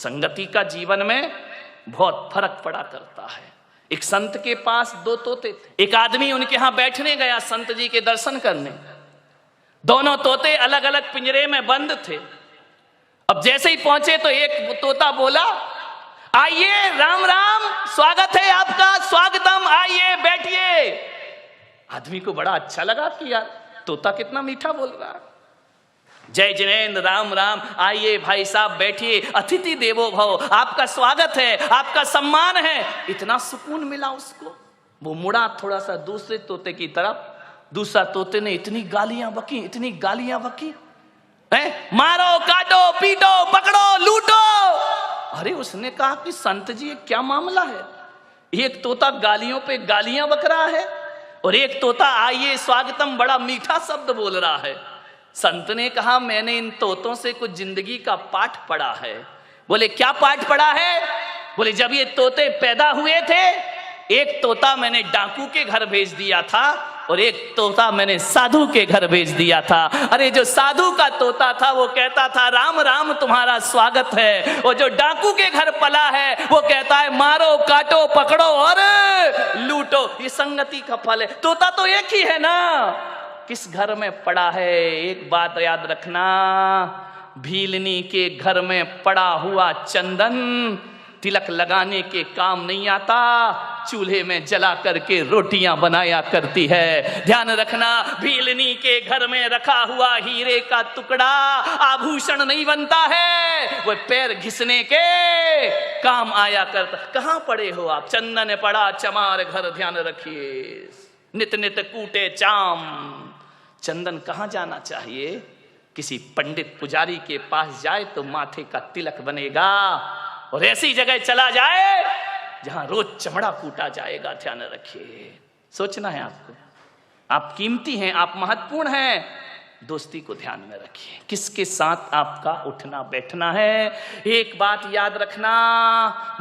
संगति का जीवन में बहुत फर्क पड़ा करता है। एक संत के पास दो तोते थे। एक आदमी उनके यहां बैठने गया संत जी के दर्शन करने। दोनों तोते अलग अलग पिंजरे में बंद थे। अब जैसे ही पहुंचे तो एक तोता बोला, आइए, राम राम, स्वागत है आपका, स्वागतम, आइए बैठिए। आदमी को बड़ा अच्छा लगा कि यार तोता कितना मीठा बोल रहा है। जय जिनेन्द्र, राम राम, आइए भाई साहब बैठिए, अतिथि देवो भव, आपका स्वागत है, आपका सम्मान है। इतना सुकून मिला उसको। वो मुड़ा थोड़ा सा दूसरे तोते की तरफ। दूसरा तोते ने इतनी गालियां बकी, इतनी गालियां बकी, मारो, काटो, पीटो, पकड़ो, लूटो। अरे उसने कहा कि संत जी क्या मामला है? एक तोता गालियों पे गालियां बक रहा है और एक तोता आइए स्वागतम बड़ा मीठा शब्द बोल रहा है। संत ने कहा, मैंने इन तोतों से कुछ जिंदगी का पाठ पढ़ा है। बोले क्या पाठ पढ़ा है? बोले जब ये तोते पैदा हुए थे, एक तोता मैंने डाकू के घर भेज दिया था और एक तोता मैंने साधु के घर भेज दिया था। अरे जो साधु का तोता था वो कहता था राम राम तुम्हारा स्वागत है, और जो डाकू के घर पला है वो कहता है मारो, काटो, पकड़ो और लूटो। ये संगति का फल है। तोता तो एक ही है ना, किस घर में पड़ा है? एक बात याद रखना, भीलनी के घर में पड़ा हुआ चंदन तिलक लगाने के काम नहीं आता, चूल्हे में जला करके रोटियां बनाया करती है। ध्यान रखना, भीलनी के घर में रखा हुआ हीरे का टुकड़ा आभूषण नहीं बनता है, वो पैर घिसने के काम आया करता। कहां पड़े हो आप? चंदन पड़ा चमार घर, ध्यान रखिए, नित नित कूटे चाम। चंदन कहां जाना चाहिए? किसी पंडित पुजारी के पास जाए तो माथे का तिलक बनेगा, और ऐसी जगह चला जाए जहां रोज चमड़ा कूटा जाएगा। ध्यान रखिए, सोचना है आपको, आप कीमती हैं, आप महत्वपूर्ण हैं। दोस्ती को ध्यान में रखिए, किसके साथ आपका उठना बैठना है। एक बात याद रखना,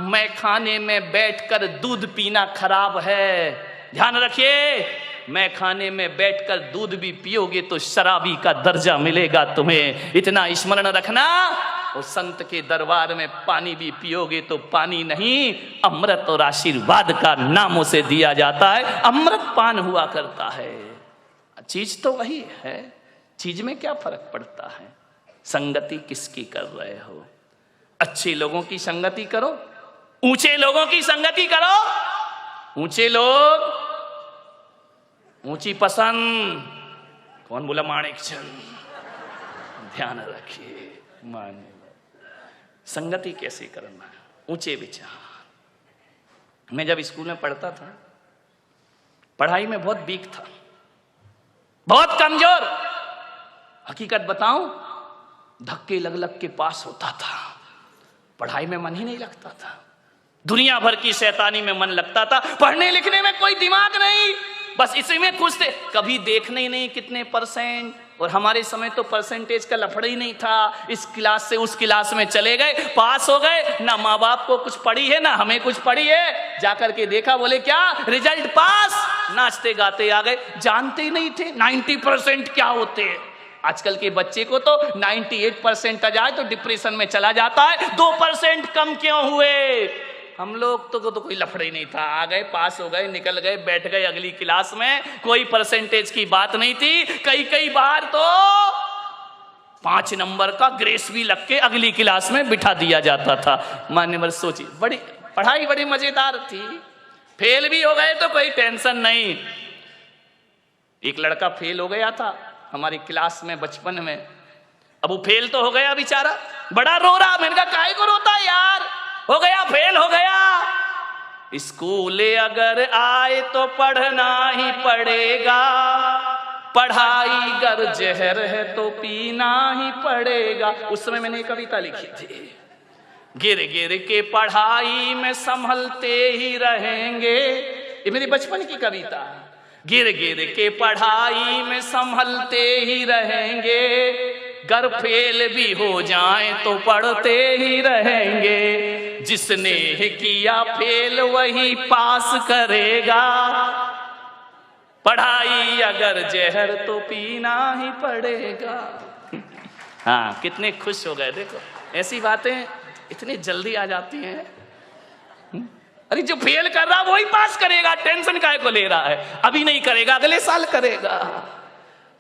मैं खाने में बैठकर दूध पीना खराब है। ध्यान रखिए, मैं खाने में बैठकर दूध भी पियोगे तो शराबी का दर्जा मिलेगा तुम्हें, इतना स्मरण रखना। और संत के दरबार में पानी भी पियोगे तो पानी नहीं, अमृत और आशीर्वाद का नामों से दिया जाता है, अमृत पान हुआ करता है। चीज तो वही है, चीज में क्या फर्क पड़ता है? संगति किसकी कर रहे हो? अच्छे लोगों की संगति करो, ऊंचे लोगों की संगति करो। ऊंचे लोग, ऊंची पसंद। कौन बोला? माणिकचंद। ध्यान रखिए, माने संगति कैसे करना है, ऊंचे विचार। मैं जब स्कूल में पढ़ता था, पढ़ाई में बहुत वीक था, बहुत कमजोर। हकीकत बताऊं, धक्के लग लग के पास होता था, पढ़ाई में मन ही नहीं लगता था। दुनिया भर की शैतानी में मन लगता था, पढ़ने लिखने में कोई दिमाग नहीं, बस इसी में खुश थे। कभी देखने ही नहीं कितने परसेंट, और हमारे समय तो परसेंटेज का लफड़ा ही नहीं था। इस क्लास से उस क्लास में चले गए, पास हो गए, ना माँ बाप को कुछ पड़ी है ना हमें कुछ पड़ी है। जाकर के देखा, बोले क्या रिजल्ट पास, नाचते गाते आ गए, जानते ही नहीं थे 90% क्या होते हैं। आजकल के बच्चे को तो 98% आ जाए तो डिप्रेशन में चला जाता है, 2% कम क्यों हुए। हम लोग तो कोई लफड़ा ही नहीं था, आ गए, पास हो गए, निकल गए, बैठ गए अगली क्लास में, कोई परसेंटेज की बात नहीं थी। कई बार तो 5 नंबर का ग्रेस भी लग के अगली क्लास में बिठा दिया जाता था। मान्यवर सोचिए, बड़ी पढ़ाई बड़ी मजेदार थी। फेल भी हो गए तो कोई टेंशन नहीं। एक लड़का फेल हो गया था हमारी क्लास में बचपन में। अब वो फेल तो हो गया बेचारा, बड़ा रो रहा। मैंने कहा काहे को रोता यार, हो गया, फेल हो गया। स्कूल अगर आए तो पढ़ना ही पड़ेगा, पढ़ाई गर जहर है तो पीना ही पड़ेगा। उस समय मैंने कविता लिखी थी, गिर गिर के पढ़ाई में संभलते ही रहेंगे। ये मेरी बचपन की कविता। गिर गिर के पढ़ाई में संभलते ही रहेंगे, गर फेल भी हो जाए तो पढ़ते ही रहेंगे। जिसने किया फेल वही पास करेगा, पढ़ाई अगर जहर तो पीना ही पड़ेगा। हाँ, कितने खुश हो गए। देखो ऐसी बातें इतने जल्दी आ जाती हैं। अरे जो फेल कर रहा वही पास करेगा, टेंशन काहे को ले रहा है? अभी नहीं करेगा, अगले साल करेगा।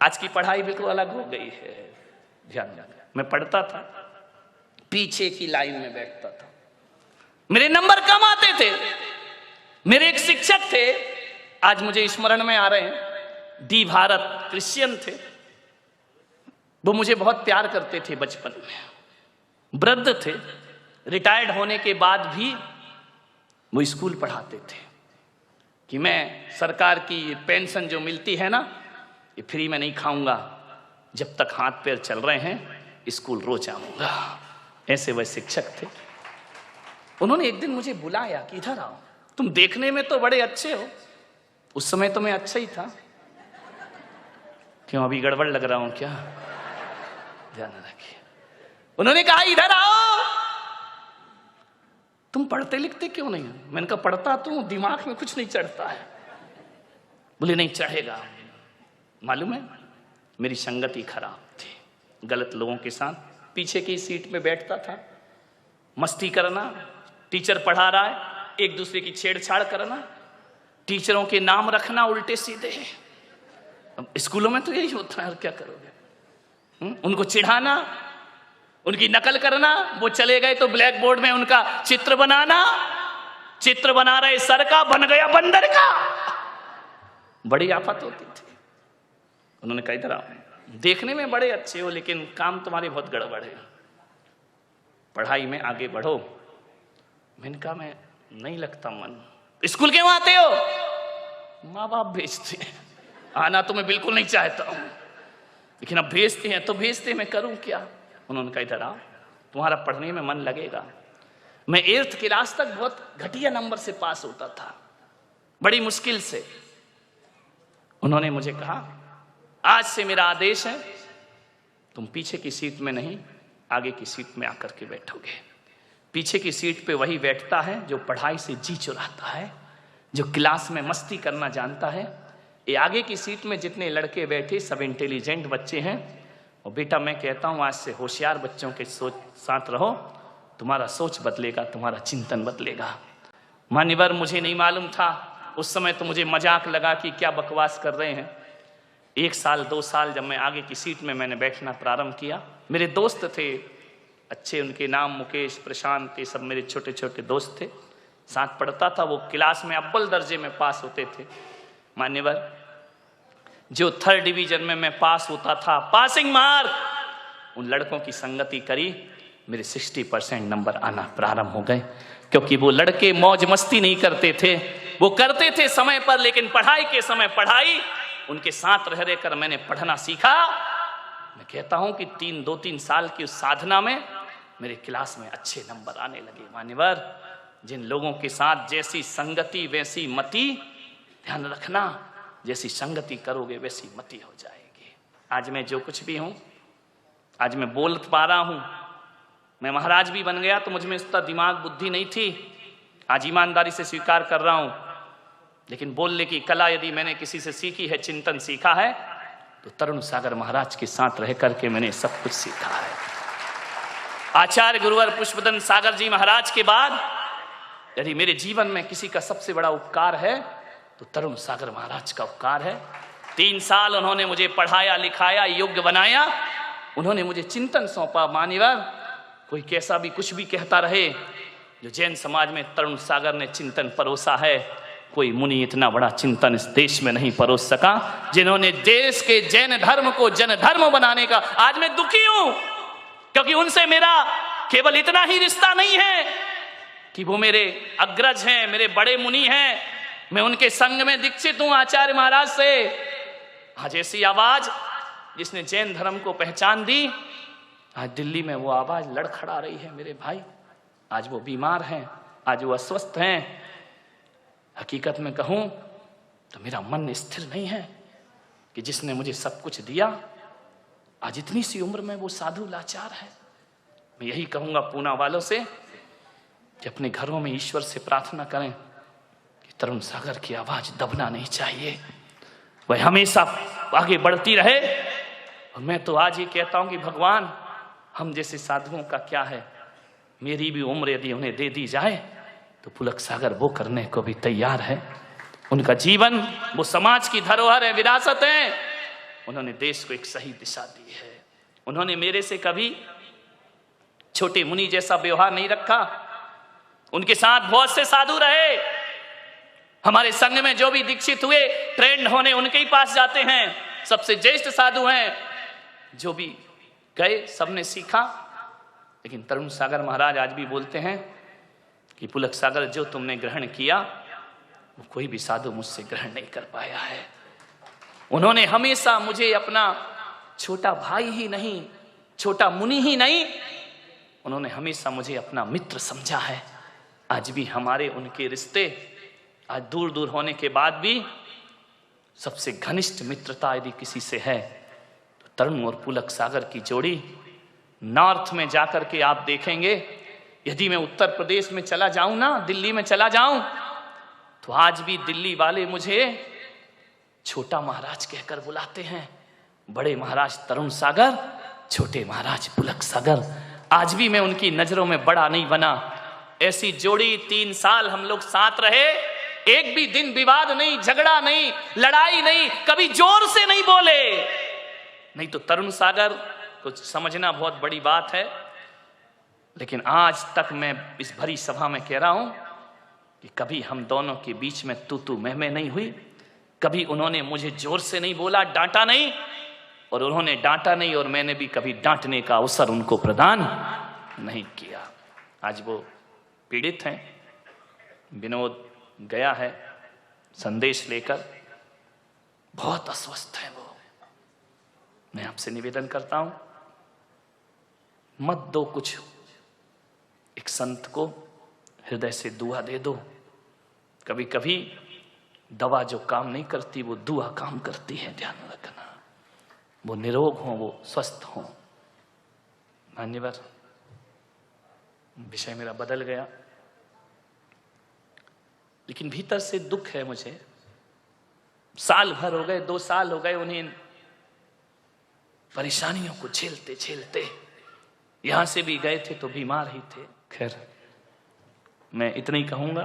आज की पढ़ाई बिल्कुल अलग हो गई है। ध्यान रखना, मैं पढ़ता था, पीछे की लाइन में बैठता था, मेरे नंबर कम आते थे। मेरे एक शिक्षक थे, आज मुझे स्मरण में आ रहे हैं, डी भारत, क्रिश्चियन थे। वो मुझे बहुत प्यार करते थे बचपन में, वृद्ध थे, रिटायर्ड होने के बाद भी वो स्कूल पढ़ाते थे कि मैं सरकार की पेंशन जो मिलती है ना, ये फ्री में नहीं खाऊंगा, जब तक हाथ पैर चल रहे हैं स्कूल रोज आऊंगा। ऐसे वह शिक्षक थे। उन्होंने एक दिन मुझे बुलाया कि इधर आओ, तुम देखने में तो बड़े अच्छे हो, उस समय तो मैं अच्छा ही था, क्यों अभी गड़बड़ लग रहा हूं क्या? ध्यान रखिए। उन्होंने कहा इधर आओ, तुम पढ़ते लिखते क्यों नहीं हो? मैंने कहा पढ़ता तो दिमाग में कुछ नहीं चढ़ता है। बोले नहीं चढ़ेगा। मालूम है, मेरी संगति खराब थी, गलत लोगों के साथ पीछे की सीट में बैठता था, मस्ती करना, टीचर पढ़ा रहा है एक दूसरे की छेड़छाड़ करना, टीचरों के नाम रखना उल्टे सीधे। अब स्कूलों में तो यही होता है, और क्या करोगे? उनको चिढ़ाना, उनकी नकल करना, वो चले गए तो ब्लैक बोर्ड में उनका चित्र बनाना, चित्र बना रहे सर का, बन गया बंदर का। बड़ी आफत होती थी। उन्होंने कहा इधर आओ, देखने में बड़े अच्छे हो लेकिन काम तुम्हारे बहुत गड़बड़ है, पढ़ाई में आगे बढ़ो। मैंने कहा मैं नहीं लगता मन। स्कूल क्यों आते हो? माँ बाप भेजते हैं, आना तो मैं बिल्कुल नहीं चाहता हूं, लेकिन अब भेजते हैं तो भेजते, मैं करूं क्या? उन्होंने कहा इधर आओ, तुम्हारा पढ़ने में मन लगेगा। मैं 8th क्लास तक बहुत घटिया नंबर से पास होता था, बड़ी मुश्किल से। उन्होंने मुझे कहा आज से मेरा आदेश है, तुम पीछे की सीट में नहीं आगे की सीट में आकर के बैठोगे। पीछे की सीट पे वही बैठता है जो पढ़ाई से जी चुराता है, जो क्लास में मस्ती करना जानता है। ये आगे की सीट में जितने लड़के बैठे सब इंटेलिजेंट बच्चे हैं। और बेटा मैं कहता हूँ आज से होशियार बच्चों के साथ रहो, तुम्हारा सोच बदलेगा, तुम्हारा चिंतन बदलेगा। मान्यवर मुझे नहीं मालूम था उस समय, तो मुझे मजाक लगा कि क्या बकवास कर रहे हैं। 1 साल 2 साल जब मैं आगे की सीट में मैंने बैठना प्रारंभ किया, मेरे दोस्त थे अच्छे, उनके नाम मुकेश, प्रशांत, ये सब मेरे छोटे छोटे दोस्त थे, साथ पढ़ता था। वो क्लास में अव्वल दर्जे में पास होते थे। मान्यवर जो 3rd डिवीजन में मैं पास होता था, पासिंग मार्क, उन लड़कों की संगति करी, मेरे 60% नंबर आना प्रारंभ हो गए। क्योंकि वो लड़के मौज मस्ती नहीं करते थे, वो करते थे समय पर, लेकिन पढ़ाई के समय पढ़ाई, उनके साथ रह रहकर मैंने पढ़ना सीखा। मैं कहता हूं कि 2-3 साल की उस साधना में मेरे क्लास में अच्छे नंबर आने लगे। मान्यवर जिन लोगों के साथ जैसी संगति वैसी मति, ध्यान रखना, जैसी संगति करोगे वैसी मति हो जाएगी। आज मैं जो कुछ भी हूं, आज मैं बोल पा रहा हूं, मैं महाराज भी बन गया तो मुझ में इतना दिमाग बुद्धि नहीं थी, आज ईमानदारी से स्वीकार कर रहा हूं। लेकिन बोलने की कला यदि मैंने किसी से सीखी है, चिंतन सीखा है, तो तरुण सागर महाराज के साथ रह करके मैंने सब कुछ सीखा है। आचार्य गुरुवर पुष्पदन सागर जी महाराज के बाद यदि मेरे जीवन में किसी का सबसे बड़ा उपकार है तो तरुण सागर महाराज का उपकार है। 3 साल उन्होंने मुझे पढ़ाया लिखाया, योग्य बनाया, उन्होंने मुझे चिंतन सौंपा। मान्यवर कोई कैसा भी कुछ भी कहता रहे, जो जैन समाज में तरुण सागर ने चिंतन परोसा है, कोई मुनि इतना बड़ा चिंतन इस देश में नहीं परोस सका, जिन्होंने देश के जैन धर्म को जन धर्म बनाने का। आज मैं दुखी हूं क्योंकि उनसे मेरा केवल इतना ही रिश्ता नहीं है कि वो मेरे अग्रज हैं, मेरे बड़े मुनि हैं, मैं उनके संग में दीक्षित हूं आचार्य महाराज से। आज ऐसी आवाज जिसने जैन धर्म को पहचान दी, आज दिल्ली में वो आवाज लड़खड़ा रही है मेरे भाई। आज वो बीमार हैं, आज वो अस्वस्थ हैं। हकीकत में कहूं तो मेरा मन स्थिर नहीं है कि जिसने मुझे सब कुछ दिया, आज इतनी सी उम्र में वो साधु लाचार है। मैं यही कहूंगा पूना वालों से कि अपने घरों में ईश्वर से प्रार्थना करें कि तरुण सागर की आवाज दबना नहीं चाहिए, वह हमेशा आगे बढ़ती रहे। और मैं तो आज ये कहता हूं कि भगवान हम जैसे साधुओं का क्या है, मेरी भी उम्र यदि उन्हें दे दी जाए तो पुलक सागर वो करने को भी तैयार है। उनका जीवन वो समाज की धरोहर है, विरासत है। उन्होंने देश को एक सही दिशा दी है। उन्होंने मेरे से कभी छोटे मुनि जैसा व्यवहार नहीं रखा। उनके साथ बहुत से साधु रहे। हमारे संघ में जो भी दीक्षित हुए ट्रेंड होने उनके ही पास जाते हैं। सबसे ज्येष्ठ साधु हैं, जो भी गए सबने सीखा। लेकिन तरुण सागर महाराज आज भी बोलते हैं कि पुलक सागर जो तुमने ग्रहण किया वो कोई भी साधु मुझसे ग्रहण नहीं कर पाया है। उन्होंने हमेशा मुझे अपना छोटा भाई ही नहीं, छोटा मुनि ही नहीं, उन्होंने हमेशा मुझे अपना मित्र समझा है। आज भी हमारे उनके रिश्ते आज दूर दूर होने के बाद भी सबसे घनिष्ठ मित्रता यदि किसी से है तो तरुण और पुलक सागर की जोड़ी। नॉर्थ में जाकर के आप देखेंगे, यदि मैं उत्तर प्रदेश में चला जाऊं ना, दिल्ली में चला जाऊं, तो आज भी दिल्ली वाले मुझे छोटा महाराज कहकर बुलाते हैं। बड़े महाराज तरुण सागर, छोटे महाराज पुलक सागर। आज भी मैं उनकी नजरों में बड़ा नहीं बना। ऐसी जोड़ी 3 साल हम लोग साथ रहे, एक भी दिन विवाद नहीं, झगड़ा नहीं, लड़ाई नहीं, कभी जोर से नहीं बोले। नहीं तो तरुण सागर को समझना बहुत बड़ी बात है। लेकिन आज तक मैं इस भरी सभा में कह रहा हूं कि कभी हम दोनों के बीच में तू मैं नहीं हुई। कभी उन्होंने मुझे जोर से नहीं बोला, डांटा नहीं, और उन्होंने डांटा नहीं और मैंने भी कभी डांटने का अवसर उनको प्रदान नहीं किया। आज वो पीड़ित हैं। विनोद गया है संदेश लेकर, बहुत अस्वस्थ है वो। मैं आपसे निवेदन करता हूं, मत दो कुछ, एक संत को हृदय से दुआ दे दो। कभी कभी दवा जो काम नहीं करती वो दुआ काम करती है, ध्यान रखना। वो निरोग हो, वो स्वस्थ हो। मान्यवर, विषय मेरा बदल गया, लेकिन भीतर से दुख है मुझे। साल भर हो गए, 2 साल हो गए उन्हें परेशानियों को झेलते झेलते। यहां से भी गए थे तो बीमार ही थे। खैर, मैं इतना ही कहूंगा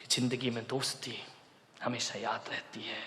कि जिंदगी में दोस्ती हमेशा याद रहती है।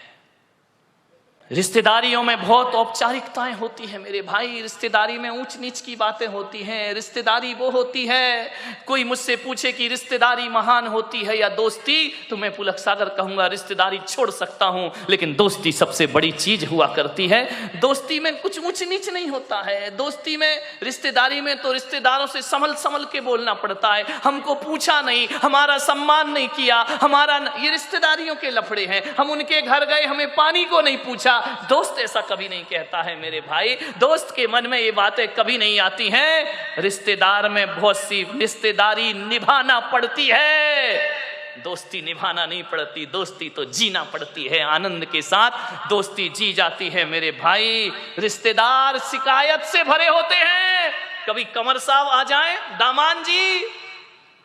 रिश्तेदारियों में बहुत औपचारिकताएं होती हैं मेरे भाई। रिश्तेदारी में ऊंच नीच की बातें होती हैं। रिश्तेदारी वो होती है, कोई मुझसे पूछे कि रिश्तेदारी महान होती है या दोस्ती, तो मैं पुलक सागर कहूंगा रिश्तेदारी छोड़ सकता हूं, लेकिन दोस्ती सबसे बड़ी चीज हुआ करती है। दोस्ती में कुछ ऊंच नीच नहीं होता है। दोस्ती में, रिश्तेदारी में तो रिश्तेदारों से संभल संभल के बोलना पड़ता है। हमको पूछा नहीं, हमारा सम्मान नहीं किया, हमारा, ये रिश्तेदारियों के लफड़े हैं। हम उनके घर गए, हमें पानी को नहीं पूछा। दोस्त ऐसा कभी नहीं कहता है मेरे भाई। दोस्त के मन में ये बातें कभी नहीं आती हैं। रिश्तेदार में बहुत सी रिश्तेदारी निभाना पड़ती है, दोस्ती निभाना नहीं पड़ती। दोस्ती तो जीना पड़ती है, आनंद के साथ दोस्ती जी जाती है मेरे भाई। रिश्तेदार शिकायत से भरे होते हैं। कभी कंवर साहब आ जाएं, दामान जी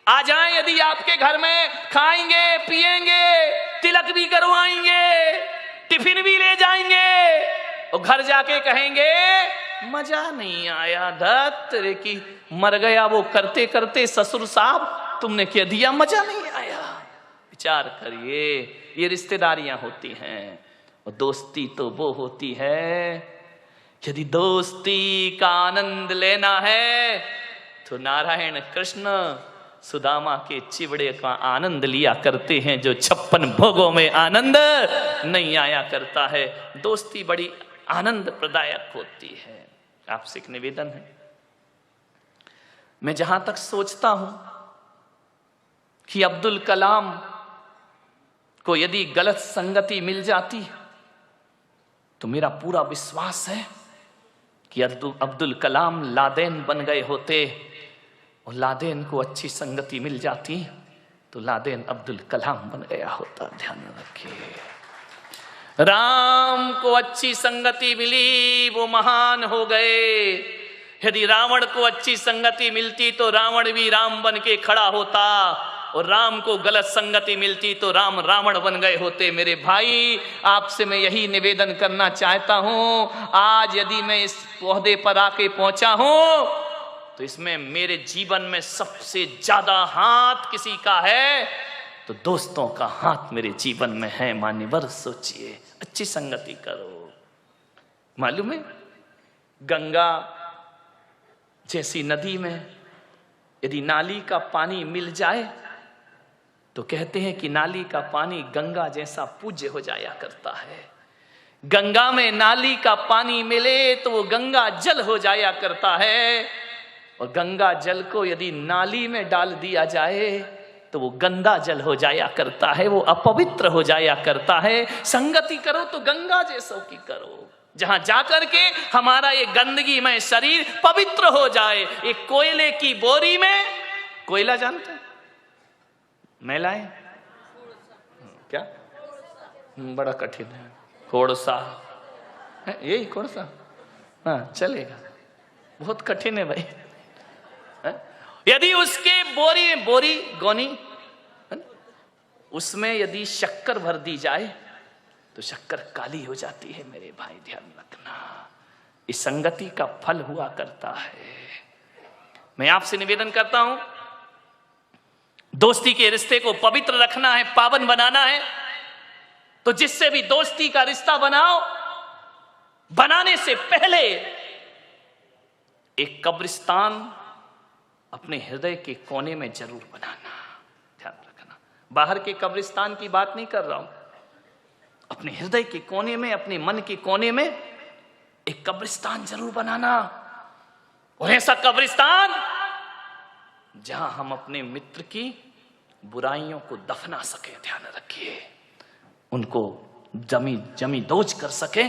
आ जाएं, यदि आपके घर में खाएंगे पिएंगे, तिलक भी करवाएंगे, टिफिन भी ले जाएंगे, और घर जाके कहेंगे मजा नहीं आया, दत्त रे की मर गया वो करते करते ससुर साहब, तुमने क्या दिया, मजा नहीं आया। विचार करिए, ये रिश्तेदारियां होती हैं। और दोस्ती तो वो होती है, यदि दोस्ती का आनंद लेना है तो नारायण कृष्ण सुदामा के चिवड़े का आनंद लिया करते हैं, जो 56 भोगों में आनंद नहीं आया करता है। दोस्ती बड़ी आनंद प्रदायक होती है। आपसे एक निवेदन है, मैं जहां तक सोचता हूं कि अब्दुल कलाम को यदि गलत संगति मिल जाती तो मेरा पूरा विश्वास है कि अब्दुल कलाम लादेन बन गए होते, और लादेन को अच्छी संगति मिल जाती तो लादेन अब्दुल कलाम बन गया होता। ध्यान रखिए, राम को अच्छी संगति मिली, वो महान हो गए। यदि रावण को अच्छी संगति मिलती तो रावण भी राम बन के खड़ा होता, और राम को गलत संगति मिलती तो राम रावण बन गए होते। मेरे भाई, आपसे मैं यही निवेदन करना चाहता हूं। आज यदि मैं इस ओहदे पर आके पहुंचा हूं तो इसमें मेरे जीवन में सबसे ज्यादा हाथ किसी का है तो दोस्तों का हाथ मेरे जीवन में है। मान्यवर सोचिए, अच्छी संगति करो। मालूम है, गंगा जैसी नदी में यदि नाली का पानी मिल जाए तो कहते हैं कि नाली का पानी गंगा जैसा पूज्य हो जाया करता है। गंगा में नाली का पानी मिले तो वो गंगा जल हो जाया करता है, और गंगा जल को यदि नाली में डाल दिया जाए तो वो गंदा जल हो जाया करता है, वो अपवित्र हो जाया करता है। संगति करो तो गंगा जैसों की करो, जहां जाकर के हमारा ये गंदगी में शरीर पवित्र हो जाए। एक कोयले की बोरी में, कोयला जानते हैं, मैलाएं क्या, बड़ा कठिन है, कोड़सा है, यही कोड़सा, हाँ चलेगा, बहुत कठिन है भाई। यदि उसके बोरी गोनी उसमें यदि शक्कर भर दी जाए तो शक्कर काली हो जाती है। मेरे भाई ध्यान रखना, इस संगति का फल हुआ करता है। मैं आपसे निवेदन करता हूं, दोस्ती के रिश्ते को पवित्र रखना है, पावन बनाना है, तो जिससे भी दोस्ती का रिश्ता बनाओ, बनाने से पहले एक कब्रिस्तान अपने हृदय के कोने में जरूर बनाना। ध्यान रखना, बाहर के कब्रिस्तान की बात नहीं कर रहा हूं, अपने हृदय के कोने में, अपने मन के कोने में एक कब्रिस्तान जरूर बनाना। और ऐसा कब्रिस्तान जहां हम अपने मित्र की बुराइयों को दफना सके। ध्यान रखिए, उनको जमी दोज कर सके।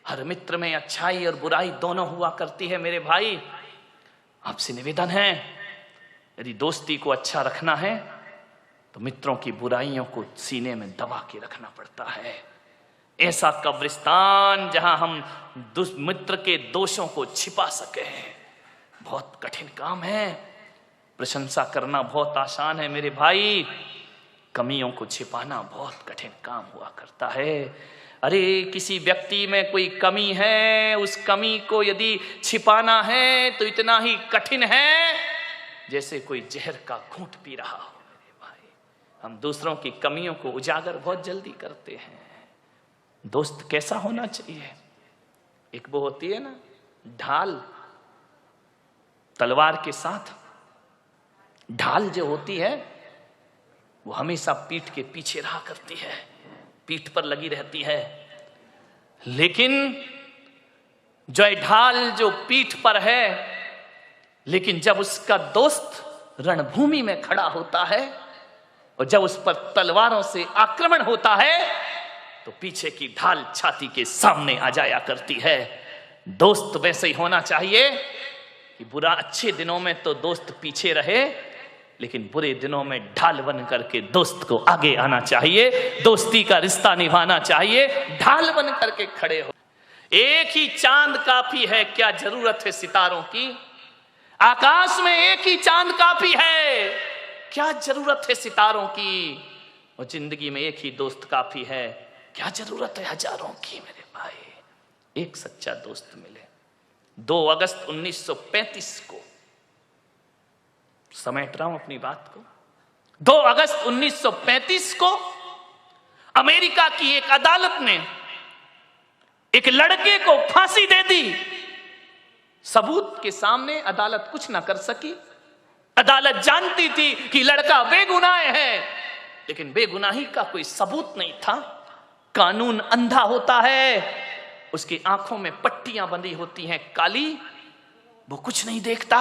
हर मित्र में अच्छाई और बुराई दोनों हुआ करती है। मेरे भाई, आपसे निवेदन है, यदि दोस्ती को अच्छा रखना है तो मित्रों की बुराइयों को सीने में दबा के रखना पड़ता है। ऐसा कब्रिस्तान जहां हम मित्र के दोषों को छिपा सके, बहुत कठिन काम है। प्रशंसा करना बहुत आसान है मेरे भाई, कमियों को छिपाना बहुत कठिन काम हुआ करता है। अरे किसी व्यक्ति में कोई कमी है, उस कमी को यदि छिपाना है तो इतना ही कठिन है जैसे कोई जहर का घूंट पी रहा हो। मेरे भाई, हम दूसरों की कमियों को उजागर बहुत जल्दी करते हैं। दोस्त कैसा होना चाहिए? एक वो होती है ना ढाल, तलवार के साथ ढाल जो होती है वो हमेशा पीठ के पीछे रहा करती है, पीठ पर लगी रहती है। लेकिन जो ढाल जो पीठ पर है, लेकिन जब उसका दोस्त रणभूमि में खड़ा होता है और जब उस पर तलवारों से आक्रमण होता है तो पीछे की ढाल छाती के सामने आ जाया करती है। दोस्त वैसे ही होना चाहिए कि बुरा अच्छे दिनों में तो दोस्त पीछे रहे, लेकिन बुरे दिनों में ढाल बन करके दोस्त को आगे आना चाहिए, दोस्ती का रिश्ता निभाना चाहिए, ढाल बन करके खड़े हो। एक ही चांद काफी है, क्या जरूरत है सितारों की? आकाश में एक ही चांद काफी है, क्या जरूरत है सितारों की? और जिंदगी में एक ही दोस्त काफी है, क्या जरूरत है हजारों की? मेरे भाई, एक सच्चा दोस्त मिले। 2 अगस्त 1935 को, समेट रहा हूं अपनी बात को, 2 अगस्त 1935 को अमेरिका की एक अदालत ने एक लड़के को फांसी दे दी। सबूत के सामने अदालत कुछ ना कर सकी। अदालत जानती थी कि लड़का बेगुनाह है, लेकिन बेगुनाही का कोई सबूत नहीं था। कानून अंधा होता है, उसकी आंखों में पट्टियां बंधी होती हैं काली, वो कुछ नहीं देखता।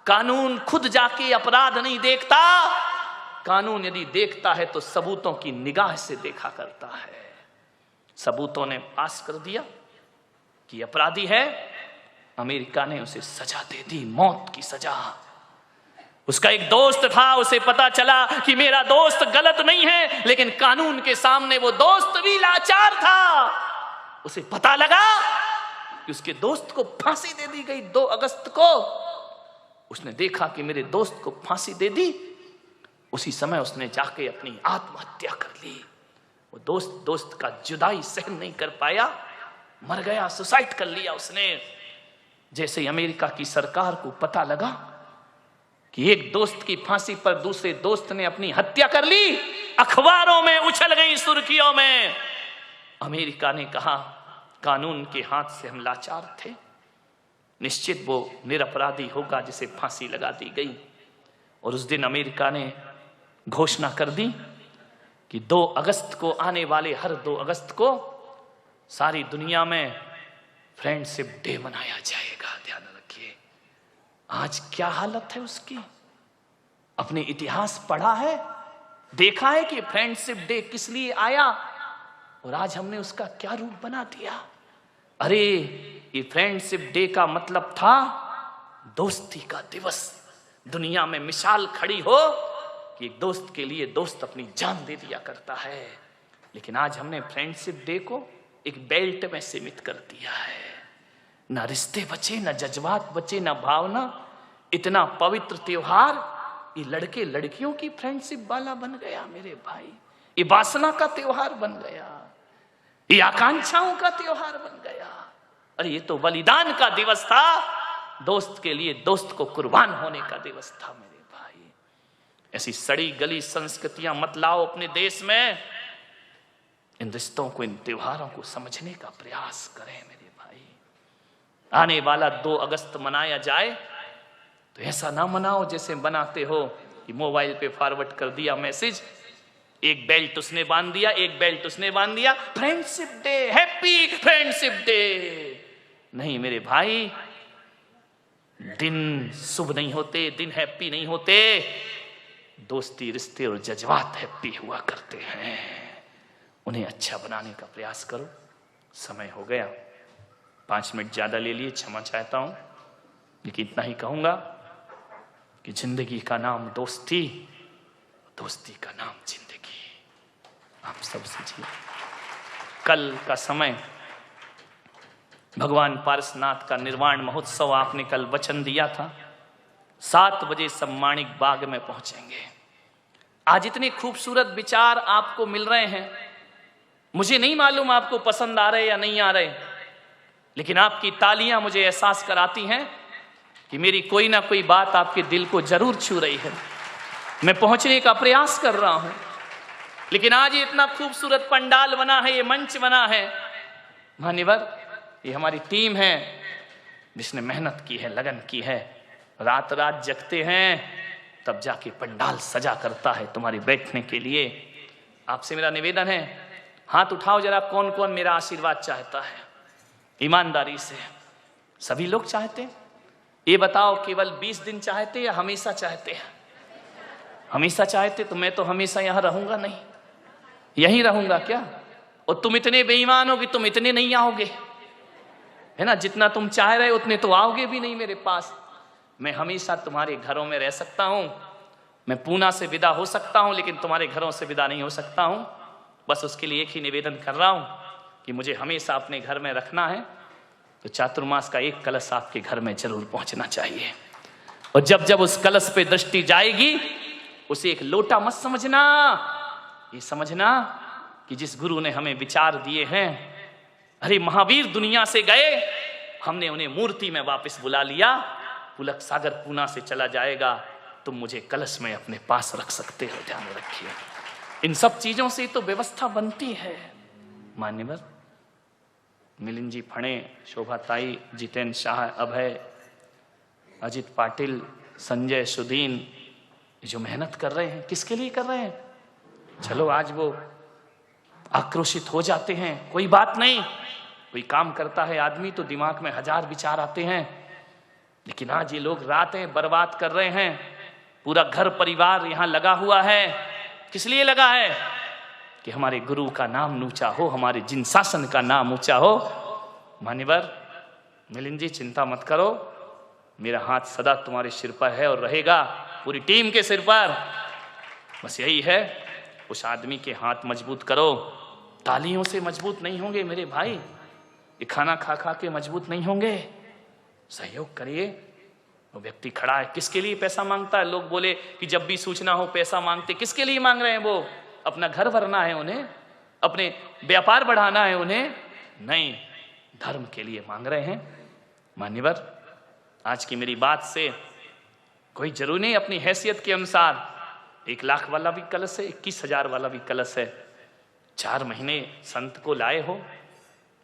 कानून खुद जाके अपराध नहीं देखता, कानून यदि देखता है तो सबूतों की निगाह से देखा करता है। सबूतों ने पास कर दिया कि अपराधी है, अमेरिका ने उसे सजा दे दी, मौत की सजा। उसका एक दोस्त था, उसे पता चला कि मेरा दोस्त गलत नहीं है, लेकिन कानून के सामने वो दोस्त भी लाचार था। उसे पता लगा कि उसके दोस्त को फांसी दे दी गई 2 अगस्त को। उसने देखा कि मेरे दोस्त को फांसी दे दी, उसी समय उसने जाके अपनी आत्महत्या कर ली। वो दोस्त का जुदाई सहन नहीं कर पाया, मर गया, सुसाइड कर लिया उसने। जैसे अमेरिका की सरकार को पता लगा कि एक दोस्त की फांसी पर दूसरे दोस्त ने अपनी हत्या कर ली, अखबारों में उछल गई सुर्खियों में। अमेरिका ने कहा कानून के हाथ से हम लाचार थे, निश्चित वो निरपराधी होगा जिसे फांसी लगा दी गई। और उस दिन अमेरिका ने घोषणा कर दी कि 2 अगस्त को, आने वाले हर 2 अगस्त को सारी दुनिया में फ्रेंडशिप डे मनाया जाएगा। ध्यान रखिए, आज क्या हालत है उसकी। अपने इतिहास पढ़ा है, देखा है कि फ्रेंडशिप डे किस लिए आया, और आज हमने उसका क्या रूप बना दिया। अरे ये फ्रेंडशिप डे का मतलब था दोस्ती का दिवस। दुनिया में मिसाल खड़ी हो कि एक दोस्त के लिए दोस्त अपनी जान दे दिया करता है, लेकिन आज हमने फ्रेंडशिप डे को एक बेल्ट में सीमित कर दिया है। ना रिश्ते बचे, ना जज्बात बचे, ना भावना। इतना पवित्र त्योहार ये लड़के लड़कियों की फ्रेंडशिप वाला बन गया मेरे भाई। ये वासना का त्योहार बन गया, ये आकांक्षाओं का त्योहार बन गया। अरे ये तो बलिदान का दिवस था, दोस्त के लिए दोस्त को कुर्बान होने का दिवस था मेरे भाई। ऐसी सड़ी गली संस्कृतियां मत लाओ अपने देश में। इन रिश्तों को, इन त्योहारों को समझने का प्रयास करें मेरे भाई। आने वाला 2 अगस्त मनाया जाए तो ऐसा ना मनाओ जैसे बनाते हो कि मोबाइल पे फॉरवर्ड कर दिया मैसेज, एक बेल्ट उसने बांध दिया, एक बेल्ट उसने बांध दिया, friendship day, happy friendship day. नहीं मेरे भाई, दिन शुभ नहीं होते, दिन हैप्पी नहीं होते। दोस्ती, रिश्ते और जज्बात हैप्पी हुआ करते हैं। उन्हें अच्छा बनाने का प्रयास करो। समय हो गया, 5 मिनट ज्यादा ले लिए, क्षमा चाहता हूं, लेकिन इतना ही कहूंगा कि जिंदगी का नाम दोस्ती, दोस्ती का नाम जिंदगी। आप सब सीखिए। कल का समय भगवान पारसनाथ का निर्वाण महोत्सव, आपने कल वचन दिया था 7 बजे सब माणिक बाग में पहुंचेंगे। आज इतने खूबसूरत विचार आपको मिल रहे हैं, मुझे नहीं मालूम आपको पसंद आ रहे या नहीं आ रहे, लेकिन आपकी तालियां मुझे एहसास कराती हैं कि मेरी कोई ना कोई बात आपके दिल को जरूर छू रही है। मैं पहुंचने का प्रयास कर रहा हूं, लेकिन आज ये इतना खूबसूरत पंडाल बना है, ये मंच बना है। मान्यवर, ये हमारी टीम है जिसने मेहनत की है, लगन की है, रात रात जगते हैं तब जाके पंडाल सजा करता है तुम्हारे बैठने के लिए। आपसे मेरा निवेदन है, हाथ उठाओ जरा, कौन कौन मेरा आशीर्वाद चाहता है ईमानदारी से। सभी लोग चाहते हैं? ये बताओ, केवल 20 दिन चाहते या हमेशा चाहते हैं? हमेशा चाहते तो मैं तो हमेशा यहां रहूंगा नहीं, यहीं रहूंगा क्या? और तुम इतने बेईमान हो कि तुम इतने नहीं आओगे, है ना? जितना तुम चाह रहे उतने तो आओगे भी नहीं मेरे पास। मैं हमेशा तुम्हारे घरों में रह सकता हूं, मैं पूना से विदा हो सकता हूं, लेकिन तुम्हारे घरों से विदा नहीं हो सकता हूं। बस उसके लिए एक ही निवेदन कर रहा हूं कि मुझे हमेशा अपने घर में रखना है, तो चातुर्मास का एक कलश आपके घर में जरूर पहुंचना चाहिए। और जब जब उस कलश पे दृष्टि जाएगी, उसे एक लोटा मत समझना, ये समझना कि जिस गुरु ने हमें विचार दिए हैं, अरे महावीर दुनिया से गए, हमने उन्हें मूर्ति में वापस बुला लिया। पुलक सागर पूना से चला जाएगा, तुम मुझे कलश में अपने पास रख सकते हो। ध्यान रखिए, इन सब चीजों से तो व्यवस्था बनती है। मान्यवर मिलिंद जी फणे, शोभा ताई, जितेंद्र शाह, अभय, अजित पाटिल, संजय, सुदीन, जो मेहनत कर रहे हैं, किसके लिए कर रहे हैं? चलो आज वो आक्रोशित हो जाते हैं, कोई बात नहीं, कोई काम करता है आदमी तो दिमाग में 1000 विचार आते हैं, लेकिन आज ये लोग रातें बर्बाद कर रहे हैं, पूरा घर परिवार यहां लगा हुआ है। किस लिए लगा है? कि हमारे गुरु का नाम ऊंचा हो, हमारे जिन शासन का नाम ऊंचा हो। मान्यवर मिलिंद जी, चिंता मत करो, मेरा हाथ सदा तुम्हारे सिर पर है और रहेगा, पूरी टीम के सिर पर। बस यही है, उस आदमी के हाथ मजबूत करो। तालियों से मजबूत नहीं होंगे मेरे भाई, ये खाना खा खा के मजबूत नहीं होंगे। सहयोग करिए। वो व्यक्ति खड़ा है, किसके लिए पैसा मांगता है? लोग बोले कि जब भी सूचना हो पैसा मांगते, किसके लिए मांग रहे हैं? वो अपना घर भरना है उन्हें, अपने व्यापार बढ़ाना है उन्हें? नहीं, धर्म के लिए मांग रहे हैं। मान्यवर आज की मेरी बात से कोई जरूरी नहीं अपनी हैसियत के अनुसार 1 लाख वाला भी कलश है, 21,000 वाला भी कलश है। 4 महीने संत को लाए हो,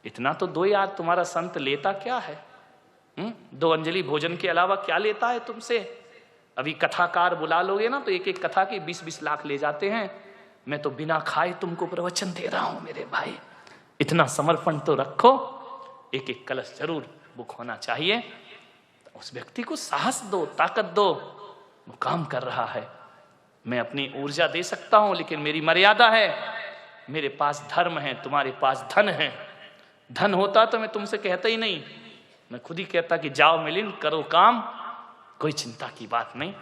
इतना तो दो यार। तुम्हारा संत लेता क्या है? 2 अंजलि भोजन के अलावा क्या लेता है तुमसे? अभी कथाकार बुला लोगे ना तो एक एक कथा की 20-20 लाख ले जाते हैं। मैं तो बिना खाए तुमको प्रवचन दे रहा हूं मेरे भाई। इतना समर्पण तो रखो। एक एक कलश जरूर बुक होना चाहिए। उस व्यक्ति को साहस दो, ताकत दो, वो काम कर रहा है। मैं अपनी ऊर्जा दे सकता हूं लेकिन मेरी मर्यादा है। मेरे पास धर्म है, तुम्हारे पास धन है। धन होता तो मैं तुमसे कहता ही नहीं, मैं खुद ही कहता कि जाओ मिलिंद करो काम, कोई चिंता की बात नहीं।